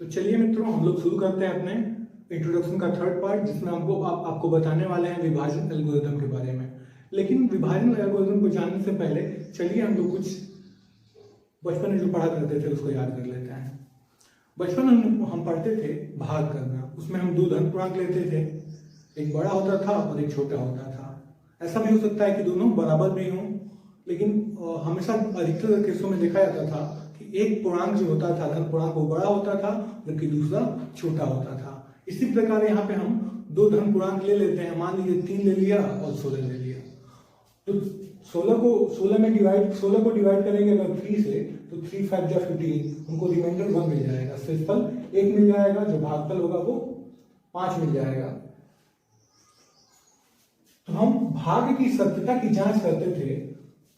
तो चलिए मित्रों, हम लोग शुरू करते हैं अपने इंट्रोडक्शन का थर्ड पार्ट, जिसमें आपको बताने वाले हैं विभाजन एल्गोरिथम के बारे में। लेकिन विभाजन एल्गोरिथम को जानने से पहले चलिए हम लोग कुछ बचपन में जो पढ़ा करते थे उसको याद कर लेते हैं। बचपन में हम पढ़ते थे भाग करना। उसमें हम दो धन पूर्णांक लेते थे, एक बड़ा होता था और एक छोटा होता था। ऐसा भी हो सकता है कि दोनों बराबर भी हों, लेकिन हमेशा अधिकतर केसों में देखा जाता था कि एक पूर्णांक जो होता था, धन पूर्णांक, वो बड़ा होता था जबकि दूसरा छोटा होता था। इसी प्रकार यहाँ पे हम दो धन पूर्णांक ले लेते हैं। मान लीजिए 3 ले लिया और 16 ले लिया। तो 16 को डिवाइड करेंगे अगर 3 से, तो 3 5 जा 15, उनको रिमाइंडर 1 मिल जाएगा, शेषफल 1 मिल जाएगा, जो भागफल होगा वो 5 मिल जाएगा। तो हम भाग की सत्यता की जांच करते थे,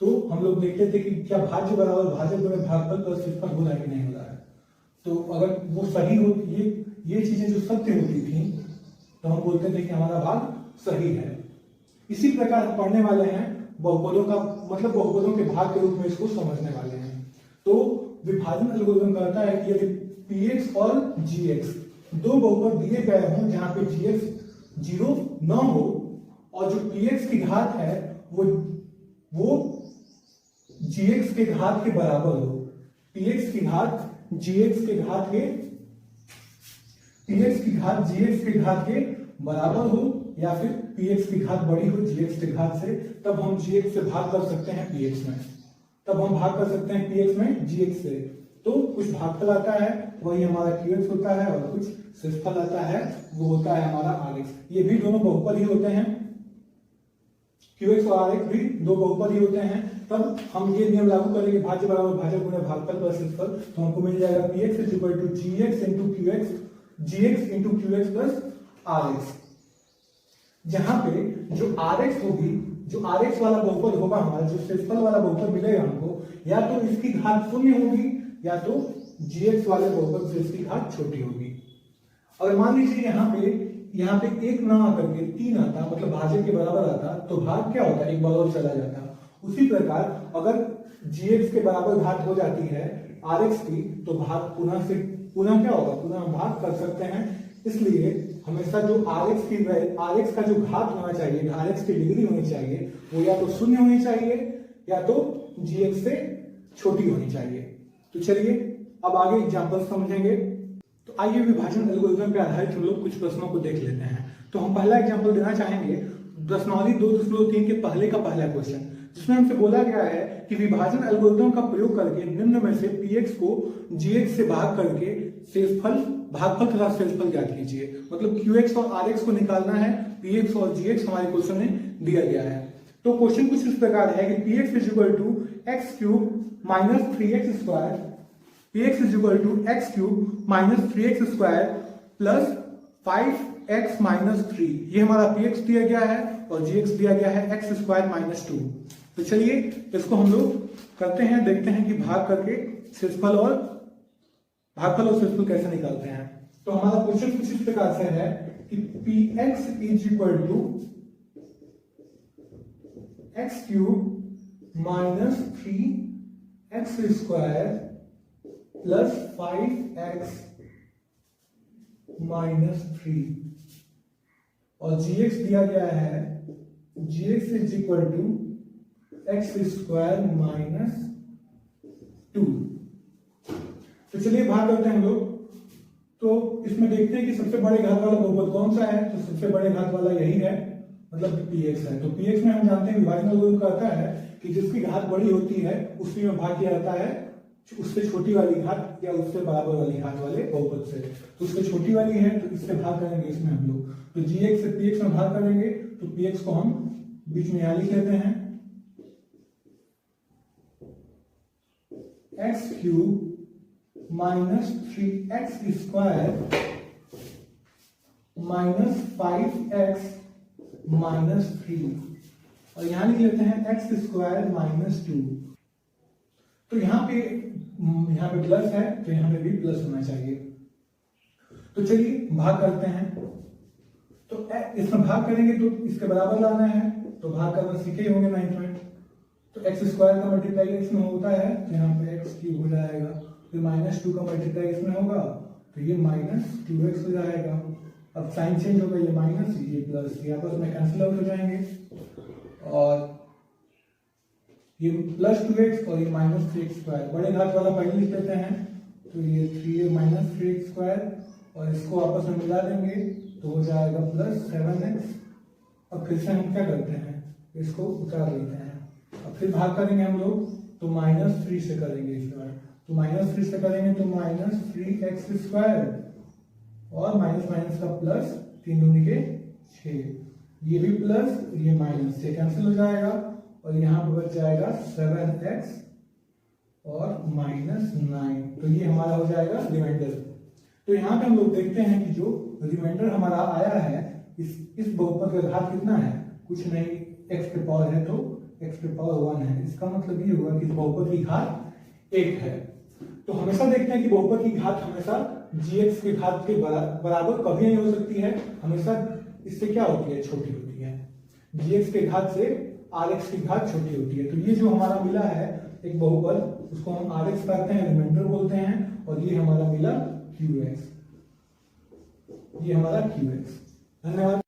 तो हम लोग देखते थे कि क्या भाज्य बराबर भाजक गुणे भागफल प्लस शेषफल हो रहा है कि नहीं हो रहा है। तो अगर वो सही हो, ये चीजें जो सत्य होती थी, तो हम बोलते थे कि हमारा भाग सही है। इसी प्रकार हम पढ़ने वाले हैं बहुपदों का, मतलब बहुपदों के भाग के रूप में इसको समझने वाले हैं। तो विभाजन एल्गोरिथम कहता है कि यदि px और gx दो बहुपद दिए गए हों जहां पे gx 0 न हो और जो px की घात है वो gx के घात के बराबर हो, px की घात gx के घात के बराबर हो, या फिर px की घात बड़ी हो gx के घात से, तब हम gx से भाग कर सकते हैं px में। px में gx से। तो कुछ भागफल आता है, वही हमारा qx होता है, और कुछ शेषफल आता है, वो होता है हमारा rx। ये भी दोनों बहुपद ही होते हैं, qx और rx भी दो बहुपद ही होते हैं। तब हम ये नियम लागू करेंगे, भाज्य बराबर भाजक गुणे भागफल प्लस शेषफल, तो हमको मिल जाएगा px gx into qx, gx into qx plus rx। जहां पे जो rx होगी, जो rx वाला बहुपद होगा हमारा, जो शेषफल वाला बहुपद मिलेगा हमको, या तो इसकी घात 0 होगी या तो gx वाले बहुपद से इसकी घात छोटी होगी। और मान लीजिए यहाँ पे 1 ना आकर के 3 आता, मतलब भाजक के बराबर आता, तो भाग क्या होता है, एक बराबर चला जाता। उसी प्रकार अगर gx के बराबर घात हो जाती है rx की, तो भाग पुनः क्या होगा, पुनः भाग कर सकते हैं। इसलिए हमेशा जो rx का जो घात होना चाहिए, rx की डिग्री होनी चाहिए, वो या तो 0 होनी चाहिए या तो gx से छोटी होनी चाहिए। तो चलिए अब आगे एग्जांपल समझेंगे। तो आइए विभाजन एल्गोरिथम पे आधारित हम लोग कुछ प्रश्नों को देख लेते हैं। तो हम पहला एग्जांपल देना चाहेंगे प्रश्नावली 2.3 के पहले का पहला क्वेश्चन, जिसमें हमसे बोला गया है कि विभाजन एल्गोरिथम का प्रयोग करके निम्न में से px को gx से भाग करके भागफल तथा शेषफल ज्ञात कीजिए। मतलब qx और rx को निकालना है, px और gx हमारे क्वेश्चन में दिया गया है। तो क्वेश्चन कुछ इस प्रकार है कि px is equal to x cube minus 3x square, px is equal to x cube minus 3x square plus 5x minus 3। ये हमारा px दिया गया है और gx दिया गया है x स्क्वायर माइनस 2। तो चलिए इसको हम लोग करते हैं, देखते हैं कि भाग करके भागफल और शेषफल कैसे निकालते हैं। तो हमारा क्वेश्चन कुछ इस प्रकार से है कि px is equal to x cube minus 3x square plus 5x minus 3, और gx दिया गया है, gx is equal to x square minus 2। तो चलिए भाग करते हैं हम लोग। तो इसमें देखते हैं कि सबसे बड़े घात वाला बहुपद कौन सा है। तो सबसे बड़े घात वाला यही है, मतलब px है। तो px में हम जानते हैं विभाजन एल्गोरिथम कहता है कि जिसकी घात बड़ी होती है उसी में भाग किया जाता है उससे छोटी वाली घात या उससे बराबर वाली घात वाले बहुपद से। तो उससे छोटी वाली है तो इससे भाग करेंगे इसमें हम लोग। तो gx से px में भाग करेंगे तो px को हम बीच में यहाँ लिख लेते हैं, x cube minus 3x square minus 5x minus 3, और यहां लिख लेते हैं x स्क्वायर माइनस 2। तो यहाँ पे प्लस है तो यहाँ पे भी प्लस होना चाहिए। तो चलिए भाग करते हैं। तो इसमें भाग करेंगे तो इसके बराबर लाना है, तो भाग करना सीखे ही होंगे 9th में। तो x स्क्वायर का मल्टीप्लाई इसमें होता है, तो यहाँ पे x क्यूब हो जाएगा, फिर -2 का मल्टीप्लाई इसमें होगा, तो तो ये माइनस 2x हो जाएगा। अब साइन चेंज होगा, ये माइनस ये प्लस, ये आपस में कैंसिल आउट हो जाएंगे और ये प्लस 2x और ये माइनस 3x स्क्वायर, बड़े घात वाला पहले लिख लेते हैं, तो ये 3a माइनस 3x स्क्वायर और इसको आपस में मिला देंगे तो हो जाएगा प्लस 7x। अब फिर से हम क्या करते हैं, इसको उतार लेते हैं। अब फिर भाग करेंगे हम लोग, तो माइनस 3 से करेंगे इस बार, तो माइनस 3 से करेंगे तो माइनस 3x स्क्वायर और माइनस माइनस का प्लस, 3 दूनी के 6, ये भी प्लस ये माइनस से कैंसिल हो जाएगा और यहाँ पर बच जाएगा 7x और माइनस 9। तो ये हमारा हो जाएगा रिमाइंडर। तो यहाँ पे हम लोग देखते हैं कि जो रिमाइंडर हमारा आया है इस बहुपद का घात कितना है, कुछ नहीं, x के पावर है तो x के पावर 1 है। इसका मतलब ये हुआ कि इस बहुपद की घात 1 है। तो हमेशा देखते हैं कि बहुपद की घात हमेशा gx के घात के बराबर कभी नहीं हो सकती है, हमेशा इससे क्या होती है, छोटी होती है। gx के घात से rx की घात छोटी होती है। तो ये जो हमारा मिला है एक बहुपद, उसको हम rx कहते हैं, रिमाइंडर बोलते हैं, और ये हमारा मिला qx, ये हमारा qx। धन्यवाद।